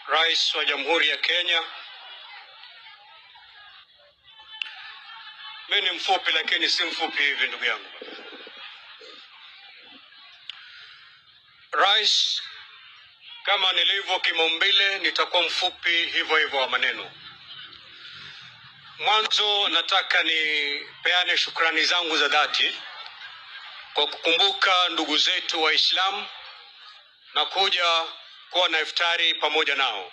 Rais wa Jamhuri ya Kenya. Mimi ni mfupi lakini si mfupi hivi ndugu yangu. Rais, kama nilivyo kimaumbile nitakuwa mfupi hivyo hivyo wa maneno. Mwanzo nataka nipeane shukrani zangu za dhati kwa kukumbuka ndugu zetu Waislamu na kuja kuwa na iftari pamoja nao.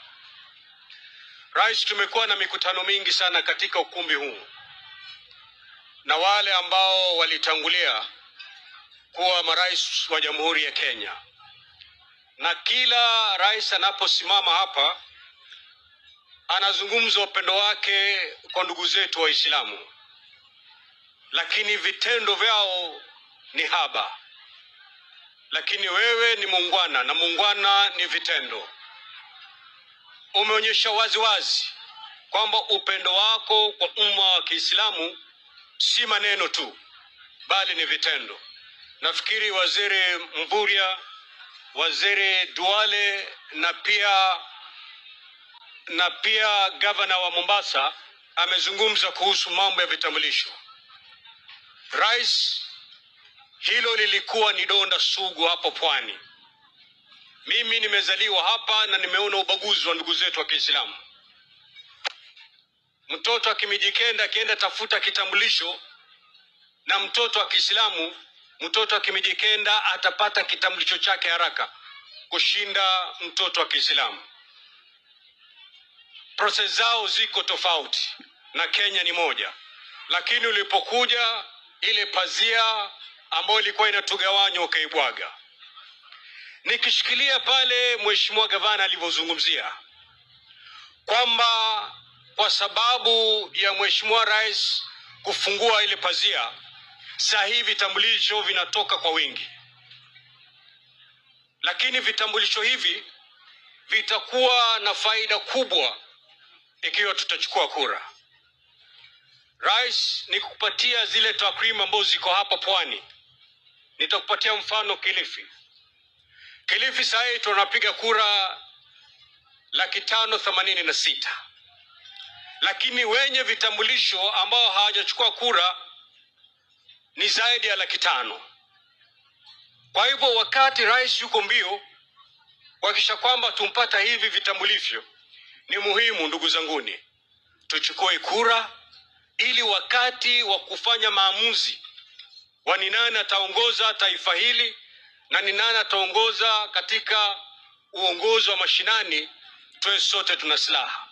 Rais, tumekuwa na mikutano mingi sana katika ukumbi huu na wale ambao walitangulia kuwa marais wa Jamhuri ya Kenya, na kila rais anaposimama hapa anazungumza upendo wake kwa ndugu zetu Waislamu, lakini vitendo vyao ni haba. Lakini wewe ni muungwana, na muungwana ni vitendo. Umeonyesha wazi wazi kwamba upendo wako kwa umma wa Kiislamu si maneno tu, bali ni vitendo. Nafikiri Waziri Mvurya, Waziri Duale na pia gavana wa Mombasa amezungumza kuhusu mambo ya vitambulisho. Rais, hilo lilikuwa ni donda sugu hapo Pwani. Mimi nimezaliwa hapa na nimeona ubaguzi wa ndugu zetu wa Kiislamu. Mtoto akimijikenda akienda tafuta kitambulisho, na mtoto wa Kiislamu, mtoto akimijikenda atapata kitambulisho chake haraka kushinda mtoto wa Kiislamu. Process zao ziko tofauti na Kenya ni moja. Lakini ulipokuja ile pazia ambayo ilikuwa inatugawanya ukaibwaga. Nikishikilia pale Mheshimiwa Gavana alivyozungumzia kwamba kwa sababu ya Mheshimiwa Rais kufungua ile pazia, sasa hivi vitambulisho vinatoka kwa wingi. Lakini vitambulisho hivi vitakuwa na faida kubwa ikiwa tutachukua kura. Rais, nikupatia zile takwimu ambazo ziko hapa Pwani. Nitakupatia mfano Kilifi. Kilifi sasa hivi tunapiga kura 586,000. Lakini wenye vitambulisho ambao hawajachukua kura ni zaidi ya 500,000. Kwa hivyo wakati rais yuko mbio kuhakikisha kwamba tumpata hivi vitambulisho, ni muhimu ndugu zanguni tuchukue kura, ili wakati wa kufanya maamuzi wa ni nani ataongoza taifa hili na ni nani ataongoza katika uongozi wa mashinani, tuwe sote tuna silaha.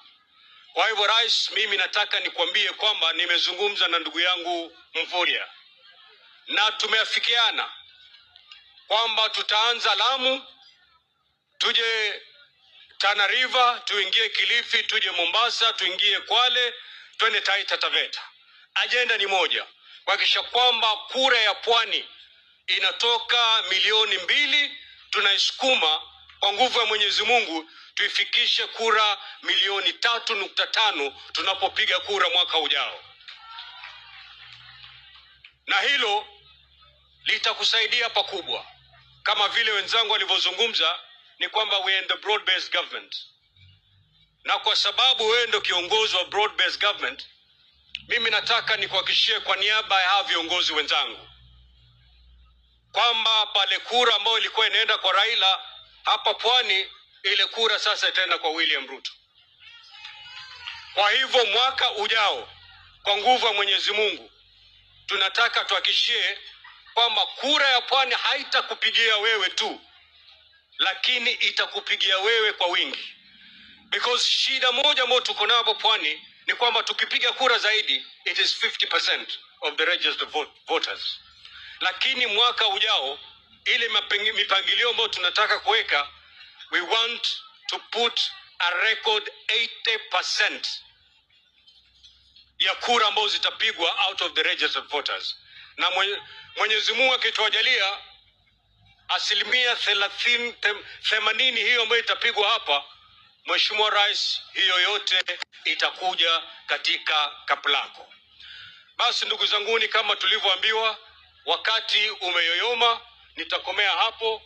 Kwa hivyo rais, mimi nataka nikwambie kwamba nimezungumza na ndugu yangu Mvurya na tumeafikiana kwamba tutaanza Lamu, tuje Tana River, tuingie Kilifi, tuje Mombasa, tuingie Kwale, twende Taita Taveta. Ajenda ni moja, kuhakikisha kwamba kura ya Pwani inatoka 2,000,000, tunaisukuma kwa nguvu ya Mwenyezi Mungu tuifikishe kura 3.5 tunapopiga kura mwaka ujao. Na hilo litakusaidia pakubwa. Kama vile wenzangu walivyozungumza, ni kwamba we are in the broad based government. Na kwa sababu wewe ndio kiongozi wa broad based government, mimi nataka nikuhakikishie kwa niaba ya hawa viongozi wenzangu kwamba pale kura ambayo ilikuwa inaenda kwa Raila hapa Pwani, ile kura sasa itaenda kwa William Ruto. Kwa hivyo mwaka ujao, kwa nguvu ya Mwenyezi Mungu, tunataka tuhakikishie kwamba kura ya Pwani haitakupigia wewe tu, lakini itakupigia wewe kwa wingi. Because shida moja ambayo tuko nayo hapo Pwani ni kwamba tukipiga kura zaidi, it is 50% of the registered voters. Lakini mwaka ujao, ile mipangilio ambayo tunataka kuweka, we want to put a record 80% ya kura ambazo zitapigwa out of the registered voters. Na Mwenyezi Mungu akitujalia, 80% hiyo ambayo itapigwa hapa, Mheshimiwa Rais, hiyo yote itakuja katika kapu lako. Basi ndugu zanguni, kama tulivyoambiwa, wakati umeyoyoma, nitakomea hapo.